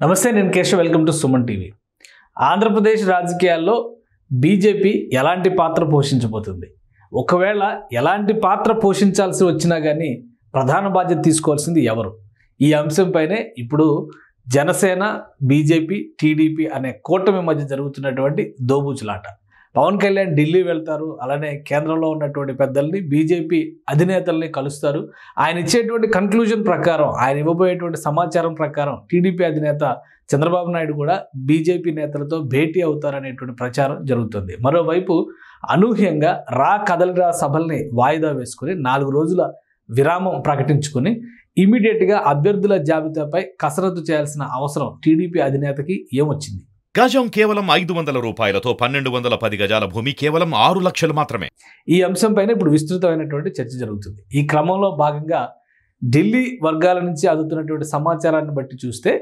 నమస్తే, నేను Keshav. Welcome to Suman TV. Andhra Pradesh రాజకీయాల్లో బీజేపీ ఎలాంటి పాత్ర పోషించబోతుంది? ఒకవేళ ఎలాంటి పాత్ర పోషించాల్సి వచ్చినా కానీ ప్రధాన బాధ్యత తీసుకోవాల్సింది ఎవరు? ఈ అంశంపైనే ఇప్పుడు జనసేన, బీజేపీ, టీడీపీ అనే కూటమి మధ్య జరుగుతున్నటువంటి దోబూచులాట. పవన్ కళ్యాణ్ ఢిల్లీ వెళ్తారు, అలానే కేంద్రంలో ఉన్నటువంటి పెద్దల్ని, బీజేపీ అధినేతల్ని కలుస్తారు. ఆయన ఇచ్చేటువంటి కన్క్లూజన్ ప్రకారం, ఆయన ఇవ్వబోయేటువంటి సమాచారం ప్రకారం టీడీపీ అధినేత చంద్రబాబు నాయుడు కూడా బీజేపీ నేతలతో భేటీ అవుతారనేటువంటి ప్రచారం జరుగుతుంది. మరోవైపు అనూహ్యంగా కదలిరా సభల్ని వాయిదా వేసుకుని 4 రోజుల విరామం ప్రకటించుకుని ఇమీడియట్గా అభ్యర్థుల జాబితాపై కసరత్తు చేయాల్సిన అవసరం టీడీపీ అధినేతకి ఏమొచ్చింది? గజం కేవలం 500 రూపాయలతో 1210 గజాల భూమి కేవలం 6 లక్షలు మాత్రమే. ఈ అంశంపైన ఇప్పుడు విస్తృతమైనటువంటి చర్చ జరుగుతుంది. ఈ క్రమంలో భాగంగా ఢిల్లీ వర్గాల నుంచి అందుతున్నటువంటి సమాచారాన్ని బట్టి చూస్తే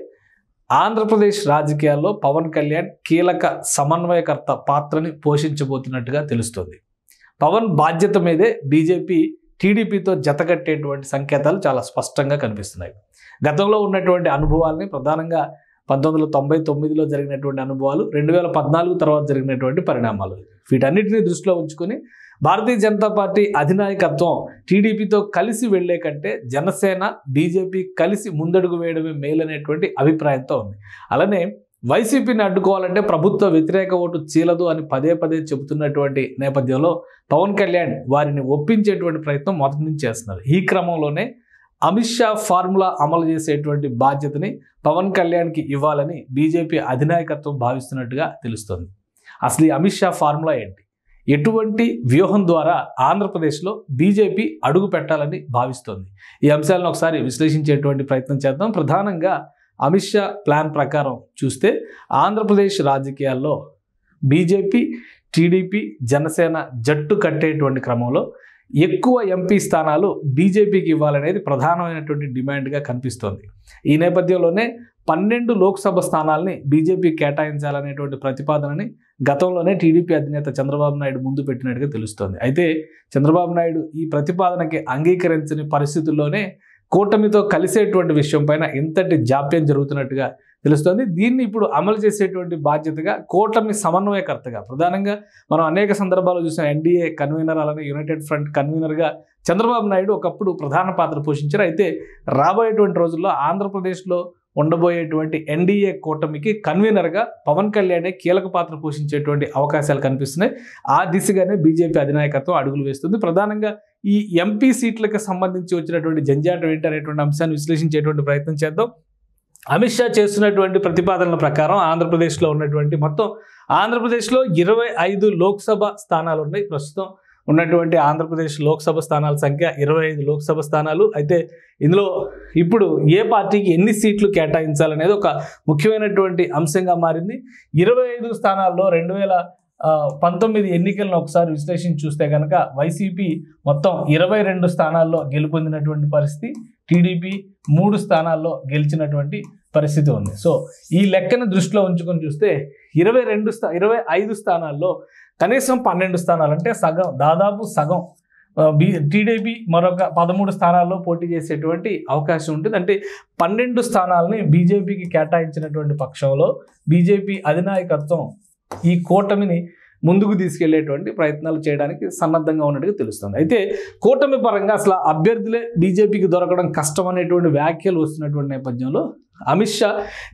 ఆంధ్రప్రదేశ్ రాజకీయాల్లో పవన్ కళ్యాణ్ కీలక సమన్వయకర్త పాత్రని పోషించబోతున్నట్టుగా తెలుస్తోంది. పవన్ బాధ్యత మీదే బీజేపీ టీడీపీతో జతకట్టేటువంటి సంకేతాలు చాలా స్పష్టంగా కనిపిస్తున్నాయి. గతంలో ఉన్నటువంటి అనుభవాల్ని, ప్రధానంగా 1999లో జరిగినటువంటి అనుభవాలు, 2014 తర్వాత జరిగినటువంటి పరిణామాలు, వీటన్నిటిని దృష్టిలో ఉంచుకొని భారతీయ జనతా పార్టీ అధినాయకత్వం టీడీపీతో కలిసి వెళ్లే కంటే జనసేన, బీజేపీ కలిసి ముందడుగు వేయడమే మేలనేటువంటి అభిప్రాయంతో ఉంది. అలానే వైసీపీని అడ్డుకోవాలంటే ప్రభుత్వ వ్యతిరేక ఓటు చీలదు అని పదే చెబుతున్నటువంటి నేపథ్యంలో పవన్ కళ్యాణ్ వారిని ఒప్పించేటువంటి ప్రయత్నం మొదటి నుంచి చేస్తున్నారు. ఈ క్రమంలోనే అమిత్ షా ఫార్ములా అమలు చేసేటువంటి బాధ్యతని పవన్ కళ్యాణ్కి ఇవ్వాలని బీజేపీ అధినాయకత్వం భావిస్తున్నట్టుగా తెలుస్తోంది. అసలు ఈ అమిత్ షా ఫార్ములా ఏంటి? ఎటువంటి వ్యూహం ద్వారా ఆంధ్రప్రదేశ్లో బీజేపీ అడుగు పెట్టాలని భావిస్తోంది? ఈ అంశాలను ఒకసారి విశ్లేషించేటువంటి ప్రయత్నం చేద్దాం. ప్రధానంగా అమిత్ షా ప్లాన్ ప్రకారం చూస్తే ఆంధ్రప్రదేశ్ రాజకీయాల్లో బీజేపీ, టీడీపీ, జనసేన జట్టు కట్టేటువంటి క్రమంలో ఎక్కువ ఎంపీ స్థానాలు బీజేపీకి ఇవ్వాలనేది ప్రధానమైనటువంటి డిమాండ్గా కనిపిస్తోంది. ఈ నేపథ్యంలోనే 12 లోక్సభ స్థానాల్ని బీజేపీ కేటాయించాలనేటువంటి ప్రతిపాదనని గతంలోనే టీడీపీ అధినేత చంద్రబాబు నాయుడు ముందు పెట్టినట్టుగా తెలుస్తోంది. అయితే చంద్రబాబు నాయుడు ఈ ప్రతిపాదనకి అంగీకరించని పరిస్థితుల్లోనే కూటమితో కలిసేటువంటి విషయం పైన ఇంతటి జాప్యం జరుగుతున్నట్టుగా తెలుస్తోంది. దీన్ని ఇప్పుడు అమలు చేసేటువంటి బాధ్యతగా కూటమి సమన్వయకర్తగా, ప్రధానంగా మనం అనేక సందర్భాల్లో చూసిన ఎన్డీఏ కన్వీనర్, అలానే యునైటెడ్ ఫ్రంట్ కన్వీనర్గా చంద్రబాబు నాయుడు ఒకప్పుడు ప్రధాన పాత్ర పోషించారు. అయితే రాబోయేటువంటి రోజుల్లో ఆంధ్రప్రదేశ్లో ఉండబోయేటువంటి ఎన్డీఏ కూటమికి కన్వీనర్గా పవన్ కళ్యాణే కీలక పాత్ర పోషించేటువంటి అవకాశాలు కనిపిస్తున్నాయి. ఆ దిశగానే బీజేపీ అధినాయకత్వం అడుగులు వేస్తుంది. ప్రధానంగా ఈ ఎంపీ సీట్లకు సంబంధించి వచ్చినటువంటి జంజాటం ఏంటనేటువంటి అంశాన్ని విశ్లేషించేటువంటి ప్రయత్నం చేద్దాం. అమిత్ షా చేస్తున్నటువంటి ప్రతిపాదనల ప్రకారం ఆంధ్రప్రదేశ్లో ఉన్నటువంటి ఆంధ్రప్రదేశ్లో 25 లోక్సభ స్థానాలు ఉన్నాయి. ప్రస్తుతం ఉన్నటువంటి ఆంధ్రప్రదేశ్ లోక్సభ స్థానాల సంఖ్య 25 లోక్సభ స్థానాలు. అయితే ఇందులో ఇప్పుడు ఏ పార్టీకి ఎన్ని సీట్లు కేటాయించాలనేది ఒక ముఖ్యమైనటువంటి అంశంగా మారింది. 25 స్థానాల్లో 2019 ఎన్నికలను ఒకసారి విశ్లేషించి చూస్తే కనుక వైసీపీ మొత్తం 22 స్థానాల్లో గెలుపొందినటువంటి పరిస్థితి, టీడీపీ 3 స్థానాల్లో గెలిచినటువంటి పరిస్థితి ఉంది. సో ఈ లెక్కను దృష్టిలో ఉంచుకొని చూస్తే 25 స్థానాల్లో కనీసం 12 స్థానాలు, అంటే సగం, దాదాపు సగం టీడీపీ మరొక 13 స్థానాల్లో పోటీ చేసేటువంటి అవకాశం ఉంటుంది. అంటే 12 స్థానాలని బీజేపీకి కేటాయించినటువంటి పక్షంలో బీజేపీ అధినాయకత్వం ఈ కూటమిని ముందుకు తీసుకెళ్లేటువంటి ప్రయత్నాలు చేయడానికి సన్నద్ధంగా ఉన్నట్టుగా తెలుస్తుంది. అయితే కూటమి పరంగా అసలు అభ్యర్థులే బీజేపీకి దొరకడం కష్టం అనేటువంటి వ్యాఖ్యలు వస్తున్నటువంటి నేపథ్యంలో అమిత్ షా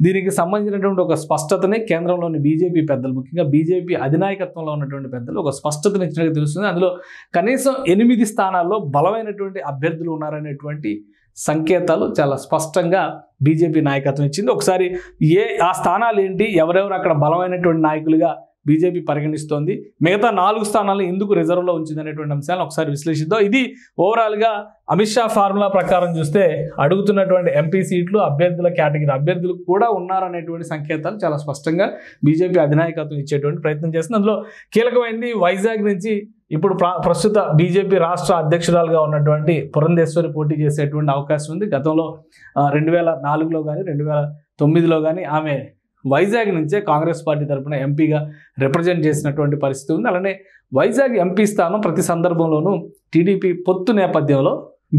దీనికి సంబంధించినటువంటి ఒక స్పష్టతని కేంద్రంలోని బీజేపీ పెద్దలు, ముఖ్యంగా బీజేపీ అధినాయకత్వంలో ఉన్నటువంటి పెద్దలు ఒక స్పష్టతను ఇచ్చినట్టుగా తెలుస్తుంది. అందులో కనీసం 8 స్థానాల్లో బలమైనటువంటి అభ్యర్థులు ఉన్నారనేటువంటి సంకేతాలు చాలా స్పష్టంగా బీజేపీ నాయకత్వం ఇచ్చింది. ఒకసారి ఆ స్థానాలు ఏంటి, ఎవరెవరు అక్కడ బలమైనటువంటి నాయకులుగా బీజేపీ పరిగణిస్తోంది, మిగతా 4 స్థానాలను ఎందుకు రిజర్వ్లో ఉంచింది అనేటువంటి అంశాలను ఒకసారి విశ్లేషిద్దాం. ఇది ఓవరాల్గా అమిత్ షా ఫార్ములా ప్రకారం చూస్తే అడుగుతున్నటువంటి ఎంపీ సీట్లు, అభ్యర్థుల కేటగిరీ అభ్యర్థులు కూడా ఉన్నారనేటువంటి సంకేతాలు చాలా స్పష్టంగా బీజేపీ అధినాయకత్వం ఇచ్చేటువంటి ప్రయత్నం చేస్తుంది. అందులో కీలకమైంది వైజాగ్ నుంచి ఇప్పుడు ప్రస్తుత బీజేపీ రాష్ట్ర అధ్యక్షురాలుగా ఉన్నటువంటి పురంధేశ్వరి పోటీ చేసేటువంటి అవకాశం ఉంది. గతంలో 2004లో కానీ 2009లో కానీ ఆమె వైజాగ్ నుంచే కాంగ్రెస్ పార్టీ తరఫున ఎంపీగా రిప్రజెంట్ చేసినటువంటి పరిస్థితి ఉంది. అలానే వైజాగ్ ఎంపీ స్థానం ప్రతి సందర్భంలోనూ టీడీపీ పొత్తు నేపథ్యంలో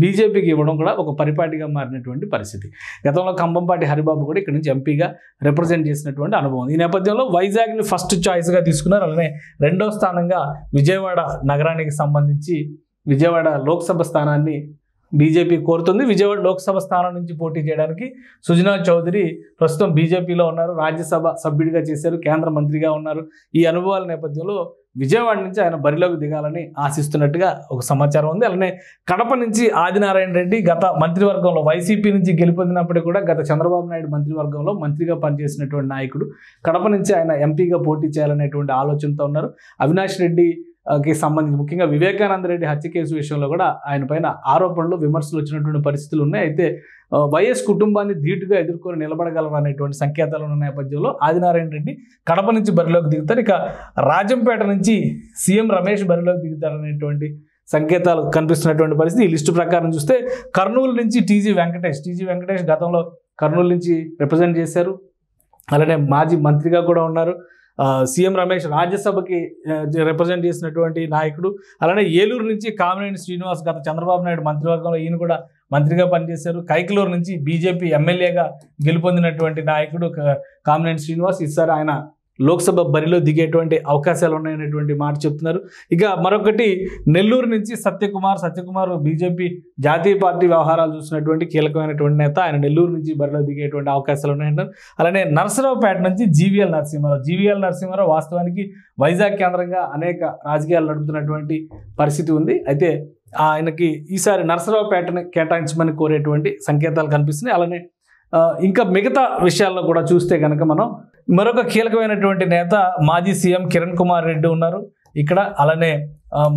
బీజేపీకి ఇవ్వడం కూడా ఒక పరిపాటిగా మారినటువంటి పరిస్థితి. గతంలో కంభంపాటి హరిబాబు కూడా ఇక్కడ నుంచి ఎంపీగా రిప్రజెంట్ చేసినటువంటి అనుభవం. ఈ నేపథ్యంలో వైజాగ్ని ఫస్ట్ చాయిస్గా తీసుకున్నారు. అలానే రెండవ స్థానంగా విజయవాడ నగరానికి సంబంధించి విజయవాడ లోక్సభ స్థానాన్ని బీజేపీ కోరుతుంది. విజయవాడ లోక్సభ స్థానం నుంచి పోటీ చేయడానికి సుజనా చౌదరి ప్రస్తుతం బీజేపీలో ఉన్నారు. రాజ్యసభ సభ్యుడిగా చేశారు, కేంద్ర మంత్రిగా ఉన్నారు. ఈ అనుభవాల నేపథ్యంలో విజయవాడ నుంచి ఆయన బరిలోకి దిగాలని ఆశిస్తున్నట్టుగా ఒక సమాచారం ఉంది. అలానే కడప నుంచి ఆదినారాయణ రెడ్డి గత మంత్రివర్గంలో వైసీపీ నుంచి గెలుపొందినప్పటికీ కూడా గత చంద్రబాబు నాయుడు మంత్రివర్గంలో మంత్రిగా పనిచేసినటువంటి నాయకుడు. కడప నుంచి ఆయన ఎంపీగా పోటీ చేయాలనేటువంటి ఆలోచనతో ఉన్నారు. అవినాష్ రెడ్డి కి సంబంధించి ముఖ్యంగా వివేకానంద రెడ్డి హత్య కేసు విషయంలో కూడా ఆయన పైన ఆరోపణలు విమర్శలు వచ్చినటువంటి పరిస్థితులు ఉన్నాయి. అయితే వైఎస్ కుటుంబాన్ని ధీటుగా ఎదుర్కొని నిలబడగలరు అనేటువంటి సంకేతాలు ఉన్న నేపథ్యంలో ఆదినారాయణ రెడ్డి కడప నుంచి బరిలోకి దిగుతారు. ఇక రాజంపేట నుంచి సీఎం రమేష్ బరిలోకి దిగుతారనేటువంటి సంకేతాలు కనిపిస్తున్నటువంటి పరిస్థితి. ఈ లిస్టు ప్రకారం చూస్తే కర్నూలు నుంచి టీజీ వెంకటేష్ గతంలో కర్నూలు నుంచి రిప్రజెంట్ చేశారు. అలానే మాజీ మంత్రిగా కూడా ఉన్నారు. సీఎం రమేష్ రాజ్యసభకి రిప్రజెంట్ చేసినటువంటి నాయకుడు. అలానే ఏలూరు నుంచి కామినేని శ్రీనివాస్ గత చంద్రబాబు నాయుడు మంత్రివర్గంలో ఈయన కూడా మంత్రిగా పనిచేశారు. కైకలూరు నుంచి బీజేపీ ఎమ్మెల్యేగా గెలుపొందినటువంటి నాయకుడు కామినేని శ్రీనివాస్. ఈసారి ఆయన లోక్సభ బరిలో దిగేటువంటి అవకాశాలు ఉన్నాయనేటువంటి మాట చెప్తున్నారు. ఇక మరొకటి నెల్లూరు నుంచి సత్యకుమార్ బీజేపీ జాతీయ పార్టీ వ్యవహారాలు చూసినటువంటి కీలకమైనటువంటి నేత. ఆయన నెల్లూరు నుంచి బరిలో దిగేటువంటి అవకాశాలు ఉన్నాయంటారు. అలానే నరసరావుపేట నుంచి జీవీఎల్ నరసింహారావు వాస్తవానికి వైజాగ్ కేంద్రంగా అనేక రాజకీయాలు నడుపుతున్నటువంటి పరిస్థితి ఉంది. అయితే ఆయనకి ఈసారి నరసరావుపేటని కేటాయించమని కోరేటువంటి సంకేతాలు కనిపిస్తున్నాయి. అలానే ఇంకా మిగతా విషయాల్లో కూడా చూస్తే కనుక మనం మరొక కీలకమైనటువంటి నేత మాజీ సీఎం కిరణ్ కుమార్ రెడ్డి ఉన్నారు ఇక్కడ. అలానే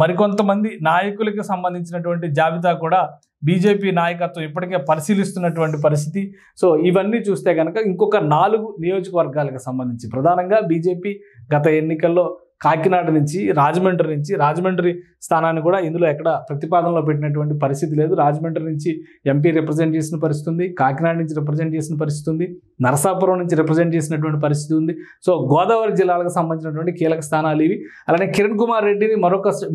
మరికొంతమంది నాయకులకు సంబంధించినటువంటి జాబితా కూడా బీజేపీ నాయకత్వం ఇప్పటికే పరిశీలిస్తున్నటువంటి పరిస్థితి. సో ఇవన్నీ చూస్తే కనుక ఇంకొక 4 నియోజకవర్గాలకు సంబంధించి ప్రధానంగా బీజేపీ గత ఎన్నికల్లో కాకినాడ నుంచి రాజమండ్రి స్థానాన్ని కూడా ఇందులో ఎక్కడ ప్రతిపాదనలో పెట్టినటువంటి పరిస్థితి లేదు. రాజమండ్రి నుంచి ఎంపీ రిప్రజెంట్ చేసిన పరిస్థితి ఉంది, కాకినాడ నుంచి రిప్రజెంట్ చేసిన పరిస్థితి ఉంది, నరసాపురం నుంచి రిప్రజెంట్ చేసినటువంటి పరిస్థితి ఉంది. సో గోదావరి జిల్లాలకు సంబంధించినటువంటి కీలక స్థానాలు ఇవి. అలానే కిరణ్ కుమార్ రెడ్డిని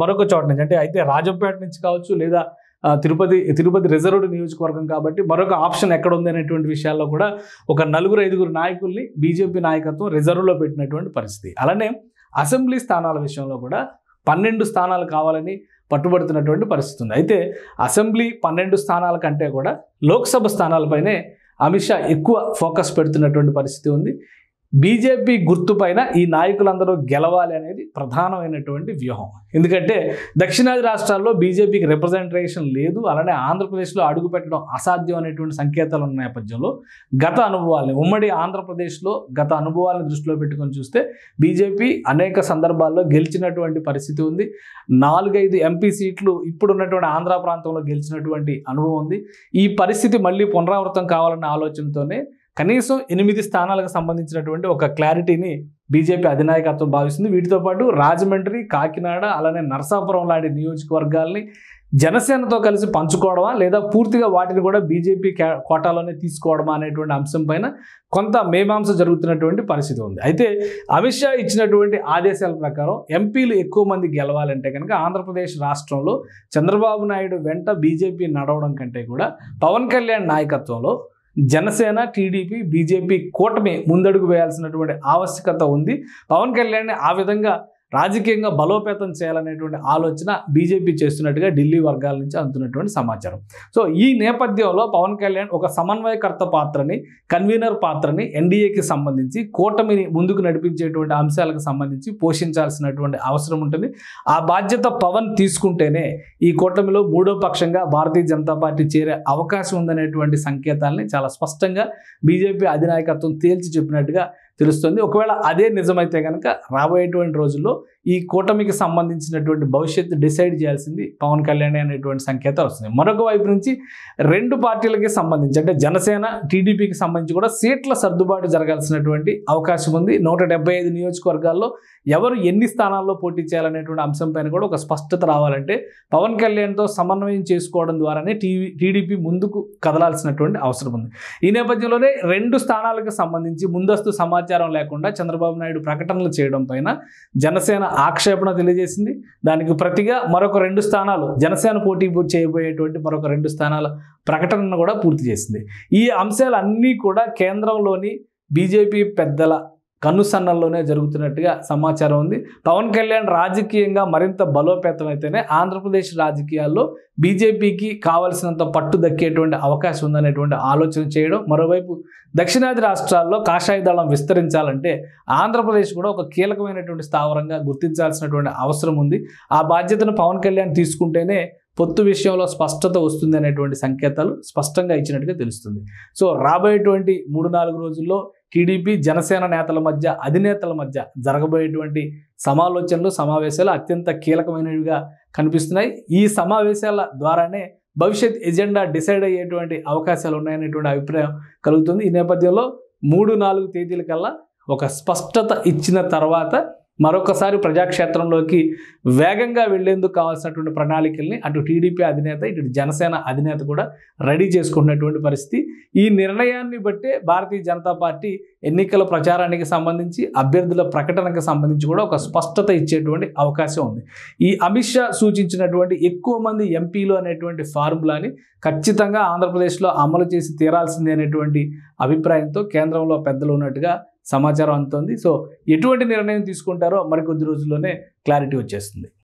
మరొక చోట నుంచి అంటే అయితే రాజంపేట నుంచి కావచ్చు లేదా తిరుపతి రిజర్వ్డ్ నియోజకవర్గం కాబట్టి మరొక ఆప్షన్ ఎక్కడ ఉంది అనేటువంటి విషయాల్లో కూడా ఒక 4-5 నాయకుల్ని బీజేపీ నాయకత్వం రిజర్వ్లో పెట్టినటువంటి పరిస్థితి. అలానే అసెంబ్లీ స్థానాల విషయంలో కూడా 12 స్థానాలు కావాలని పట్టుబడుతున్నటువంటి పరిస్థితి ఉంది. అయితే అసెంబ్లీ 12 స్థానాల కంటే కూడా లోక్సభ స్థానాలపైనే అమిత్ షా ఎక్కువ ఫోకస్ పెడుతున్నటువంటి పరిస్థితి ఉంది. బీజేపీ గుర్తుపైన ఈ నాయకులందరూ గెలవాలి అనేది ప్రధానమైనటువంటి వ్యూహం. ఎందుకంటే దక్షిణాది రాష్ట్రాల్లో బీజేపీకి రిప్రజెంటేషన్ లేదు. అలానే ఆంధ్రప్రదేశ్లో అడుగు పెట్టడం అసాధ్యం అనేటువంటి సంకేతాలు ఉన్న నేపథ్యంలో ఉమ్మడి ఆంధ్రప్రదేశ్లో గత అనుభవాలను దృష్టిలో పెట్టుకొని చూస్తే బీజేపీ అనేక సందర్భాల్లో గెలిచినటువంటి పరిస్థితి ఉంది. 4-5 ఎంపీ సీట్లు ఇప్పుడున్నటువంటి ఆంధ్ర ప్రాంతంలో గెలిచినటువంటి అనుభవం ఉంది. ఈ పరిస్థితి మళ్ళీ పునరావృతం కావాలన్న ఆలోచనతోనే కనీసం 8 స్థానాలకు సంబంధించినటువంటి ఒక క్లారిటీని బీజేపీ అధినాయకత్వం భావిస్తుంది. వీటితో పాటు రాజమండ్రి, కాకినాడ అలానే నరసాపురం లాంటి నియోజకవర్గాల్ని జనసేనతో కలిసి పంచుకోవడమా లేదా పూర్తిగా వాటిని కూడా బీజేపీ కోటాలోనే తీసుకోవడమా అనేటువంటి అంశం పైన కొంత మీమాంస జరుగుతున్నటువంటి పరిస్థితి ఉంది. అయితే అమిత్ షా ఇచ్చినటువంటి ఆదేశాల ప్రకారం ఎంపీలు ఎక్కువ మంది గెలవాలంటే కనుక ఆంధ్రప్రదేశ్ రాష్ట్రంలో చంద్రబాబు నాయుడు వెంట బీజేపీ నడవడం కంటే కూడా పవన్ కళ్యాణ్ నాయకత్వంలో జనసేన, టీడీపీ, బీజేపీ కూటమి ముందడుగు వేయాల్సినటువంటి ఆవశ్యకత ఉంది. పవన్ కళ్యాణ్ని ఆ విధంగా రాజకీయంగా బలోపేతం చేయాలనేటువంటి ఆలోచన బీజేపీ చేస్తున్నట్టుగా ఢిల్లీ వర్గాల నుంచి అందుతున్నటువంటి సమాచారం. సో ఈ నేపథ్యంలో పవన్ కళ్యాణ్ ఒక సమన్వయకర్త పాత్రని, కన్వీనర్ పాత్రని ఎన్డీఏకి సంబంధించి కూటమిని ముందుకు నడిపించేటువంటి అంశాలకు సంబంధించి పోషించాల్సినటువంటి అవసరం ఉంటుంది. ఆ బాధ్యత పవన్ తీసుకుంటేనే ఈ కూటమిలో 3వ పక్షంగా భారతీయ జనతా పార్టీ చేరే అవకాశం ఉందనేటువంటి సంకేతాలని చాలా స్పష్టంగా బీజేపీ అధినాయకత్వం తేల్చి చెప్పినట్టుగా తెలుస్తుంది. ఒకవేళ అదే నిజమైతే కనుక రాబోయేటువంటి రోజుల్లో ఈ కూటమికి సంబంధించినటువంటి భవిష్యత్తు డిసైడ్ చేయాల్సింది పవన్ కళ్యాణ్ అనేటువంటి సంకేతాలు వస్తుంది. మరొక వైపు నుంచి 2 పార్టీలకి సంబంధించి అంటే జనసేన, టీడీపీకి సంబంధించి కూడా సీట్ల సర్దుబాటు జరగాల్సినటువంటి అవకాశం ఉంది. 175 నియోజకవర్గాల్లో ఎవరు ఎన్ని స్థానాల్లో పోటీ చేయాలనేటువంటి అంశం పైన కూడా ఒక స్పష్టత రావాలంటే పవన్ కళ్యాణ్తో సమన్వయం చేసుకోవడం ద్వారానే టీడీపీ ముందుకు కదలాల్సినటువంటి అవసరం ఉంది. ఈ నేపథ్యంలోనే 2 స్థానాలకు సంబంధించి ముందస్తు సమాచారం లేకుండా చంద్రబాబు నాయుడు ప్రకటనలు చేయడం పైన జనసేన ఆక్షేపణ తెలియజేసింది. దానికి ప్రతిగా మరొక 2 స్థానాలు జనసేన పోటీ చేయబోయేటువంటి మరొక 2 స్థానాల ప్రకటనను కూడా పూర్తి చేసింది. ఈ అంశాలన్నీ కూడా కేంద్రంలోని బీజేపీ పెద్దల కన్నుసన్నల్లోనే జరుగుతున్నట్టుగా సమాచారం ఉంది. పవన్ కళ్యాణ్ రాజకీయంగా మరింత బలోపేతం అయితేనే ఆంధ్రప్రదేశ్ రాజకీయాల్లో బీజేపీకి కావలసినంత పట్టు దక్కేటువంటి అవకాశం ఉందనేటువంటి ఆలోచన చేయడం. మరోవైపు దక్షిణాది రాష్ట్రాల్లో కాషాయ దళం విస్తరించాలంటే ఆంధ్రప్రదేశ్ కూడా ఒక కీలకమైనటువంటి స్థావరంగా గుర్తించాల్సినటువంటి అవసరం ఉంది. ఆ బాధ్యతను పవన్ కళ్యాణ్ తీసుకుంటేనే పొత్తు విషయంలో స్పష్టత వస్తుంది అనేటువంటి సంకేతాలు స్పష్టంగా ఇచ్చినట్టుగా తెలుస్తుంది. సో రాబోయేటువంటి 3-4 రోజుల్లో టీడీపీ జనసేన నేతల మధ్య అధినేతల మధ్య జరగబోయేటువంటి సమావేశాలు అత్యంత కీలకమైనవిగా కనిపిస్తున్నాయి. ఈ సమావేశాల ద్వారానే భవిష్యత్ ఎజెండా డిసైడ్ అయ్యేటువంటి అవకాశాలు ఉన్నాయనేటువంటి అభిప్రాయం కలుగుతుంది. ఈ నేపథ్యంలో 3-4 తేదీల కల్లా ఒక స్పష్టత ఇచ్చిన తర్వాత మరొకసారి ప్రజాక్షేత్రంలోకి వేగంగా వెళ్లేందుకు కావాల్సినటువంటి ప్రణాళికల్ని అటు టీడీపీ అధినేత ఇటు జనసేన అధినేత కూడా రెడీ చేసుకుంటున్నటువంటి పరిస్థితి. ఈ నిర్ణయాన్ని బట్టే భారతీయ జనతా పార్టీ ఎన్నికల ప్రచారానికి సంబంధించి అభ్యర్థుల ప్రకటనకు సంబంధించి కూడా ఒక స్పష్టత ఇచ్చేటువంటి అవకాశం ఉంది. ఈ అమిత్ షా సూచించినటువంటి ఎక్కువ మంది ఎంపీలు అనేటువంటి ఫార్ములాని ఖచ్చితంగా ఆంధ్రప్రదేశ్లో అమలు చేసి తీరాల్సింది అనేటువంటి అభిప్రాయంతో కేంద్రంలో పెద్దలు ఉన్నట్టుగా సమాచారం అందుతోంది. సో ఎటువంటి నిర్ణయం తీసుకుంటారో మరికొద్ది రోజుల్లోనే క్లారిటీ వచ్చేస్తుంది.